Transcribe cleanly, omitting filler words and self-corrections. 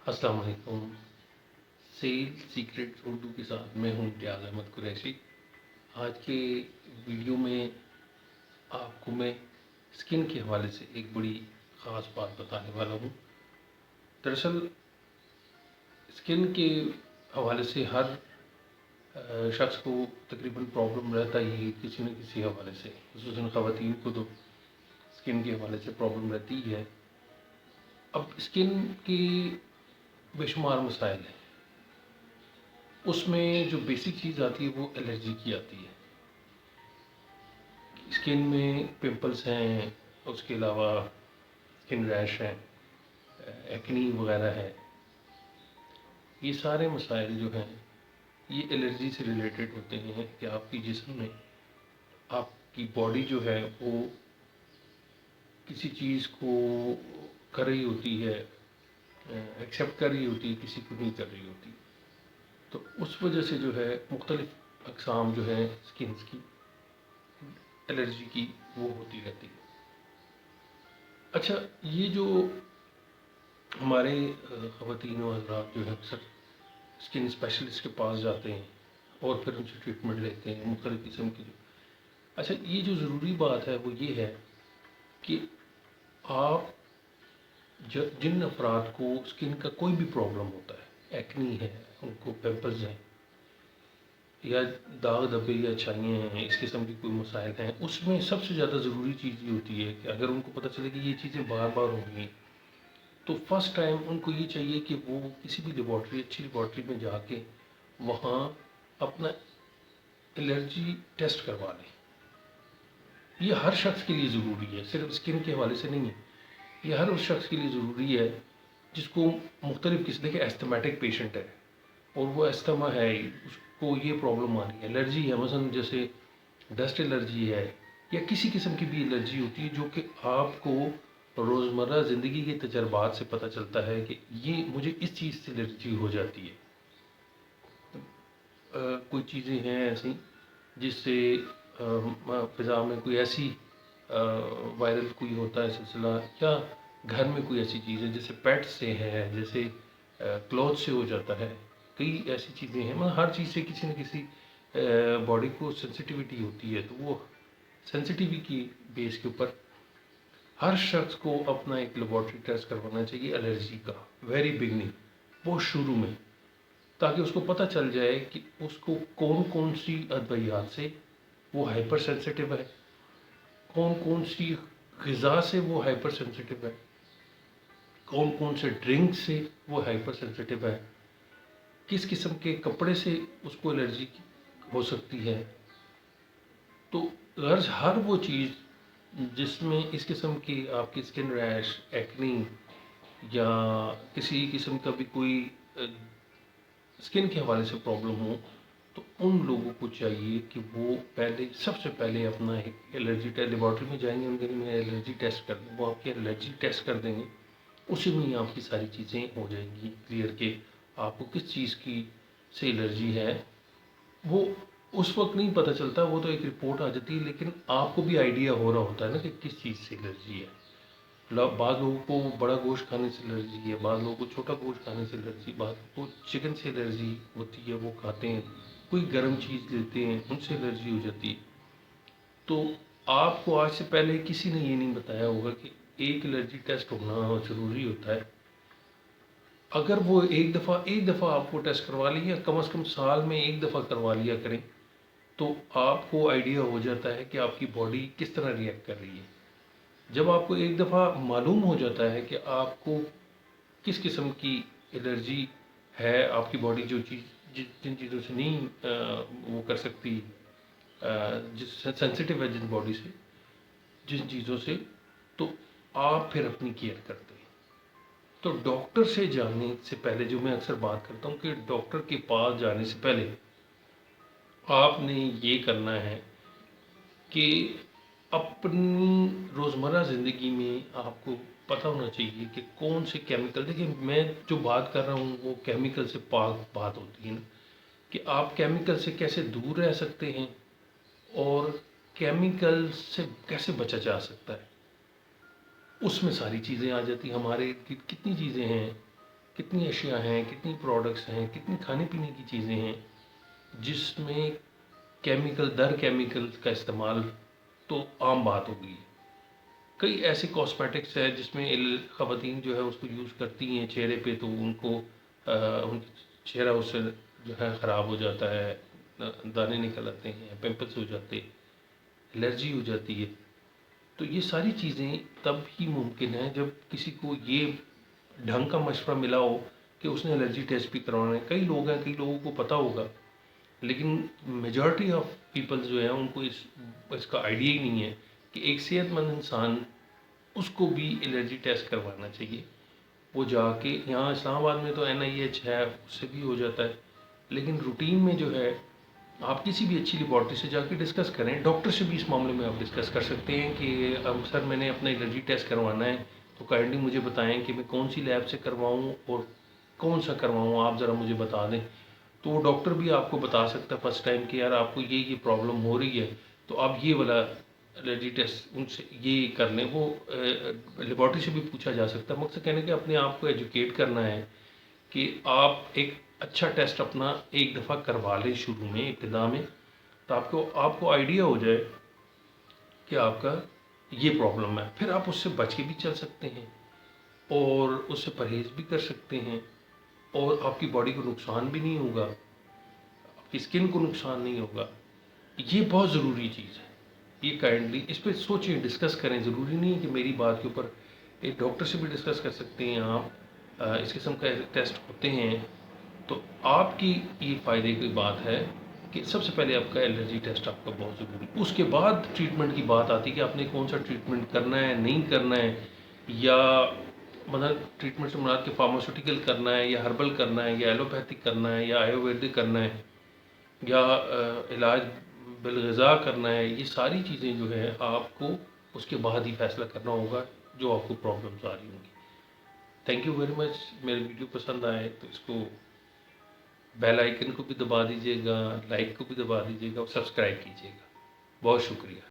अस्सलाम वालेकुम। Cell secret Urdu के साथ मैं हूँ इम्तियाज़ अहमद कुरैशी। आज के वीडियो में आपको मैं स्किन के हवाले से एक बड़ी ख़ास बात बताने वाला हूँ। दरअसल स्किन के हवाले से हर शख्स को तकरीबन प्रॉब्लम रहता ही है किसी न किसी हवाले से, ख़ुसूसन ख़वातीन को तो स्किन के हवाले से प्रॉब्लम रहती ही है। अब स्किन की बेशुमार मसाइल हैं, उसमें जो बेसिक चीज़ आती है वो एलर्जी की आती है। स्किन में पिंपल्स हैं, उसके अलावा स्किन रैश है, एक्नी वगैरह है। ये सारे मसाइल जो हैं ये एलर्जी से रिलेटेड होते हैं कि आपकी जिस्म में आपकी बॉडी जो है वो किसी चीज़ को कर रही होती है, एक्सेप्ट कर रही होती है, किसी को नहीं कर रही होती। तो उस वजह से जो है मुख्तलिफ अक़साम जो है स्किन की एलर्जी की वो होती रहती है। अच्छा, ये जो हमारे ख़वातीन व हज़रात जो है अक्सर स्किन स्पेशलिस्ट के पास जाते हैं और फिर उनसे ट्रीटमेंट लेते हैं मुख्तलिफ़ किस्म की। अच्छा, ये जो ज़रूरी बात है वो ये है कि आप जिन अफराद को स्किन का कोई भी प्रॉब्लम होता है, एक्नी है, उनको पिंपल्स हैं या दाग धब्बे या छाइयाँ हैं, इस किस्म की कोई मसाइल हैं, उसमें सबसे ज़्यादा ज़रूरी चीज़ ये होती है कि अगर उनको पता चले कि ये चीज़ें बार बार हो रही हैं तो फर्स्ट टाइम उनको ये चाहिए कि वो किसी भी लेबॉर्ट्री, अच्छी लेबॉर्ट्री में जाके वहाँ अपना एलर्जी टेस्ट करवा लें। ये हर शख्स के लिए ज़रूरी है, सिर्फ स्किन के हवाले से नहीं है। ये हर उस शख्स के लिए ज़रूरी है जिसको मुख्तलिफ़ किस्म के एस्थमेटिक पेशेंट है और वो अस्थमा है, उसको ये प्रॉब्लम आ रही है, एलर्जी है, मसलन जैसे डस्ट एलर्जी है या किसी किस्म की भी एलर्जी होती है जो कि आपको रोज़मर्रा ज़िंदगी के तजर्बात से पता चलता है कि ये मुझे इस चीज़ से एलर्जी हो जाती है। कोई चीज़ें हैं ऐसी जिससे फ़िज़ा में कोई ऐसी वायरल कोई होता है सिलसिला, या घर में कोई ऐसी चीज़ है जैसे पेट से है, जैसे क्लॉथ से हो जाता है। कई ऐसी चीज़ें हैं, मतलब हर चीज़ से किसी न किसी बॉडी को सेंसिटिविटी होती है। तो वो सेंसिटिविटी की बेस के ऊपर हर शख्स को अपना एक लेबॉर्ट्री टेस्ट करवाना चाहिए एलर्जी का, वेरी बिगनिंग, बहुत शुरू में, ताकि उसको पता चल जाए कि उसको कौन कौन सी अद्वियात से वो हाइपर सेंसिटिव है, कौन कौन सी ग़िज़ा से वो हाइपर सेंसिटिव है, कौन कौन से ड्रिंक से वो हाइपर सेंसिटिव है, किस किस्म के कपड़े से उसको एलर्जी हो सकती है। तो गर्ज हर वो चीज़ जिसमें इस किस्म की आपकी स्किन रैश, एक्नी या किसी किस्म का भी कोई स्किन के हवाले से प्रॉब्लम हो, तो उन लोगों को चाहिए कि वो सबसे पहले अपना एक एलर्जी टेस्ट लेबॉर्ट्री में जाएंगे, उनके लिए एलर्जी टेस्ट कर दें, वो आपकी एलर्जी टेस्ट कर देंगे। उसी में ही आपकी सारी चीज़ें हो जाएंगी क्लियर कि आपको किस चीज़ की से एलर्जी है। वो उस वक्त नहीं पता चलता, वो तो एक रिपोर्ट आ जाती है, लेकिन आपको भी आइडिया हो रहा होता है ना कि किस चीज़ से एलर्जी है। बाद लोगों को बड़ा गोश्त खाने से एलर्जी है, बाद लोगों को छोटा गोश्त खाने से एलर्जी, बाद को चिकन से एलर्जी होती है, वो खाते हैं, कोई गर्म चीज़ लेते हैं उनसे एलर्जी हो जाती है। तो आपको आज से पहले किसी ने ये नहीं बताया होगा कि एक एलर्जी टेस्ट होना ज़रूरी होता है। अगर वो एक दफ़ा आपको टेस्ट करवा लिया, कम से कम साल में एक दफ़ा करवा लिया करें, तो आपको आइडिया हो जाता है कि आपकी बॉडी किस तरह रिएक्ट कर रही है। जब आपको एक दफ़ा मालूम हो जाता है कि आपको किस किस्म की एलर्जी है, आपकी बॉडी जो चीज़ जिन चीज़ों से नहीं वो कर सकती, जिस सेंसिटिव है जिस बॉडी से, जिन चीज़ों से, तो आप फिर अपनी केयर करते हैं। तो डॉक्टर से जाने से पहले, जो मैं अक्सर बात करता हूँ कि डॉक्टर के पास जाने से पहले आपने ये करना है कि अपनी रोज़मर्रा ज़िंदगी में आपको पता होना चाहिए कि कौन से केमिकल, देखिए मैं जो बात कर रहा हूँ वो केमिकल से पाक बात होती है ना, कि आप केमिकल से कैसे दूर रह सकते हैं और केमिकल से कैसे बचा जा सकता है, उसमें सारी चीज़ें आ जाती हैं। हमारे कितनी चीज़ें हैं کتنی اشیاء ہیں، کتنی پروڈکٹس ہیں، کتنی کھانے پینے کی چیزیں ہیں جس میں کیمیکل در کیمیکل کا استعمال تو عام بات ہو گئی ہے۔ کئی ایسے کاسمیٹکس ہے جس میں خواتین جو ہے اس کو یوز کرتی ہیں چہرے پہ، تو ان کو ان چہرہ اس سے جو ہے خراب ہو جاتا ہے، دانے نکل آتے ہیں، پمپلس ہو جاتے ہیں، الرجی ہو جاتی ہے۔ تو یہ ساری چیزیں تب ہی ممکن ہے جب کسی کو یہ ڈھنگ کا مشورہ ملا ہو کہ اس نے الرجی ٹیسٹ بھی کروانا ہے۔ کئی لوگ ہیں، کئی لوگوں کو پتہ ہوگا، لیکن میجورٹی آف پیپل جو ہیں ان کو اس کا آئیڈیا ہی نہیں ہے کہ ایک صحت مند انسان اس کو بھی الرجی ٹیسٹ کروانا چاہیے۔ وہ جا کے یہاں اسلام آباد میں تو NIH ہے، اس سے بھی ہو جاتا ہے، لیکن روٹین میں جو ہے آپ کسی بھی اچھی لیبارٹری سے جا کے ڈسکس کریں۔ ڈاکٹر سے بھی اس معاملے میں آپ ڈسکس کر سکتے ہیں کہ اب سر میں نے اپنا الرجی ٹیسٹ کروانا ہے، تو کائنڈلی مجھے بتائیں کہ میں کون سی لیب سے کرواؤں اور کون سا کرواؤں، آپ ذرا مجھے بتا دیں۔ تو وہ ڈاکٹر بھی آپ کو بتا سکتا ہے فرسٹ ٹائم کہ یار آپ کو یہ پرابلم ہو رہی ہے، تو آپ یہ والا الرجی ٹیسٹ ان سے یہ کر لیں۔ وہ لیبارٹری سے بھی پوچھا جا سکتا ہے۔ مقصد کہنے کہ اپنے آپ کو ایجوکیٹ کرنا ہے کہ آپ ایک اچھا ٹیسٹ اپنا ایک دفعہ کروا لیں شروع میں، ابتدا میں، تو آپ کو آئیڈیا ہو جائے کہ آپ کا یہ پرابلم ہے۔ پھر آپ اس سے بچ کے بھی چل سکتے ہیں اور اس سے پرہیز بھی کر سکتے ہیں، اور آپ کی باڈی کو نقصان بھی نہیں ہوگا، آپ کی اسکن کو نقصان نہیں ہوگا۔ یہ بہت ضروری چیز ہے۔ یہ کائنڈلی اس پہ سوچیں، ڈسکس کریں۔ ضروری نہیں ہے کہ میری بات کے اوپر، ایک ڈاکٹر سے بھی ڈسکس کر سکتے ہیں آپ۔ اس قسم کا ٹیسٹ ہوتے ہیں، تو آپ کی یہ فائدے کی بات ہے کہ سب سے پہلے آپ کا الرجی ٹیسٹ آپ کا بہت ضروری۔ اس کے بعد ٹریٹمنٹ کی بات آتی ہے کہ آپ نے کون سا ٹریٹمنٹ کرنا ہے، نہیں کرنا ہے، یا مطلب ٹریٹمنٹ سے مراد کہ فارماسیوٹیکل کرنا ہے یا ہربل کرنا ہے یا ایلوپیتھک کرنا ہے یا آیورویدک کرنا ہے یا علاج بالغذا کرنا ہے۔ یہ ساری چیزیں جو ہے آپ کو اس کے بعد ہی فیصلہ کرنا ہوگا جو آپ کو پرابلمس آ رہی ہوں گی۔ Thank you very much. میرے ویڈیو پسند آئے تو اس کو بیل آئیکن کو بھی دبا دیجیے گا، لائک کو بھی دبا دیجیے گا اور سبسکرائب کیجیے گا۔ بہت شکریہ۔